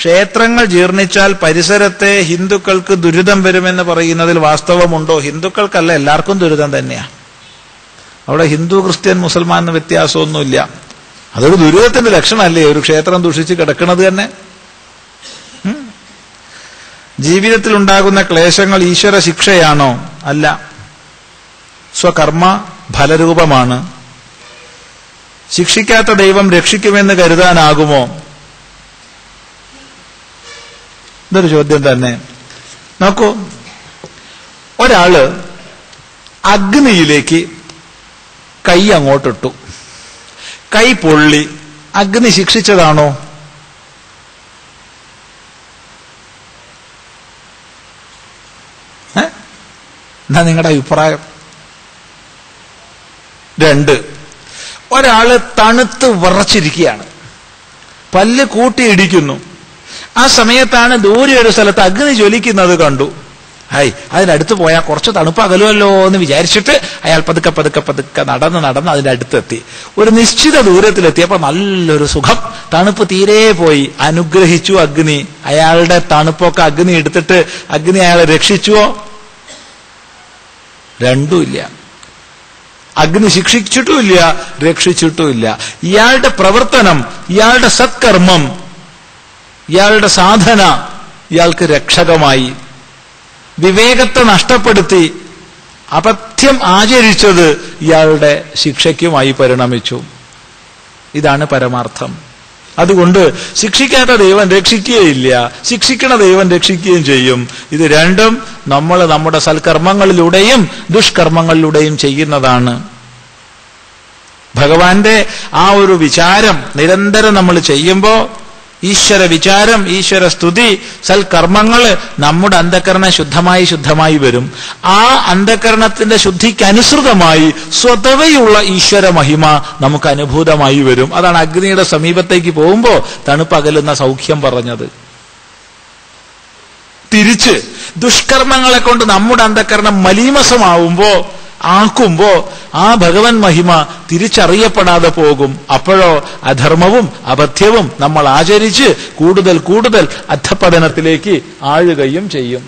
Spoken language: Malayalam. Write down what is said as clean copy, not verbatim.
ക്ഷേത്രങ്ങൾ ജീർണിച്ചാൽ പരിസരത്തെ ഹിന്ദുക്കൾക്ക് ദുരിതം വരുമെന്ന് പറയുന്നതിൽ വാസ്തവമുണ്ടോ? ഹിന്ദുക്കൾക്കല്ല, എല്ലാവർക്കും ദുരിതം തന്നെയാണ്. അവിടെ ഹിന്ദു, ക്രിസ്ത്യൻ, മുസൽമാൻ എന്ന വ്യത്യാസമൊന്നുമില്ല. അതൊരു ദുരിതത്തിന്റെ ലക്ഷണമല്ലേ ഒരു ക്ഷേത്രം ദുഷിച്ച് കിടക്കുന്നത് തന്നെ? ജീവിതത്തിൽ ഉണ്ടാകുന്ന ക്ലേശങ്ങൾ ഈശ്വര ശിക്ഷയാണോ? അല്ല, സ്വകർമ്മ ഫലരൂപമാണ്. ശിക്ഷിക്കാത്ത ദൈവം രക്ഷിക്കുമെന്ന് കരുതാനാകുമോ? ഇതൊരു ചോദ്യം തന്നെ. നോക്കൂ, ഒരാള് അഗ്നിയിലേക്ക് കൈ അങ്ങോട്ടിട്ടു, കൈ പൊള്ളി, അഗ്നി ശിക്ഷിച്ചതാണോ? എന്നാ നിങ്ങളുടെ അഭിപ്രായം? 2, ഒരാള് തണുത്ത് വിറച്ചിരിക്കുകയാണ്, പല്ല് കൂട്ടിയിടിക്കുന്നു. ആ സമയത്താണ് ദൂരെ ഒരു സ്ഥലത്ത് അഗ്നി ജ്വലിക്കുന്നത് കണ്ടു. അതിനടുത്ത് പോയാൽ കുറച്ച് തണുപ്പകലുമല്ലോ എന്ന് വിചാരിച്ചിട്ട് അയാൾ പതുക്കെ പതുക്കെ പതുക്കെ നടന്ന് അതിന്റെ അടുത്തെത്തി. ഒരു നിശ്ചിത ദൂരത്തിലെത്തിയപ്പോ നല്ലൊരു സുഖം, തണുപ്പ് തീരെ പോയി. അനുഗ്രഹിച്ചു അഗ്നി. അയാളുടെ തണുപ്പൊക്കെ അഗ്നി എടുത്തിട്ട് അഗ്നി അയാളെ രക്ഷിച്ചുവോ? രണ്ടുമില്ല. അഗ്നി ശിക്ഷിച്ചിട്ടുമില്ല, രക്ഷിച്ചിട്ടുമില്ല. ഇയാളുടെ പ്രവർത്തനം, ഇയാളുടെ സത്കർമ്മം, ഇയാളുടെ സാധന ഇയാൾക്ക് രക്ഷകമായി. വിവേകത്തെ നഷ്ടപ്പെടുത്തി അപഥ്യം ആചരിച്ചത് ഇയാളുടെ ശിക്ഷയ്ക്കുമായി പരിണമിച്ചു. ഇതാണ് പരമാർത്ഥം. അതുകൊണ്ട് ശിക്ഷിക്കാത്ത ദൈവം രക്ഷിക്കുകയില്ല, ശിക്ഷിക്കണ ദൈവം രക്ഷിക്കുകയും ചെയ്യും. ഇത് രണ്ടും നമ്മൾ നമ്മുടെ സൽക്കർമ്മങ്ങളിലൂടെയും ദുഷ്കർമ്മങ്ങളിലൂടെയും ചെയ്യുന്നതാണ്. ഭഗവാന്റെ ആ ഒരു വിചാരം നിരന്തരം നമ്മൾ ചെയ്യുമ്പോൾ, ഈശ്വര വിചാരം, ഈശ്വര സ്തുതി, സൽക്കർമ്മങ്ങൾ, നമ്മുടെ അന്ധകരണം ശുദ്ധമായി വരും. ആ അന്ധകരണത്തിന്റെ ശുദ്ധിക്കനുസൃതമായി സ്വതവേയുള്ള ഈശ്വര മഹിമ നമുക്ക് അനുഭൂതമായി വരും. അതാണ് അഗ്നിയുടെ സമീപത്തേക്ക് പോകുമ്പോൾ തണുപ്പകലുന്ന സൗഖ്യം പറഞ്ഞത്. തിരിച്ച് ദുഷ്കർമ്മങ്ങളെ കൊണ്ട് നമ്മുടെ അന്ധകരണം ആക്കുമ്പോ ആ ഭഗവൻ മഹിമ തിരിച്ചറിയപ്പെടാതെ പോകും. അപ്പോഴോ അധർമ്മവും അപഥ്യവും നമ്മൾ ആചരിച്ച് കൂടുതൽ അധഃപതനത്തിലേക്ക് ആഴുകയും ചെയ്യും.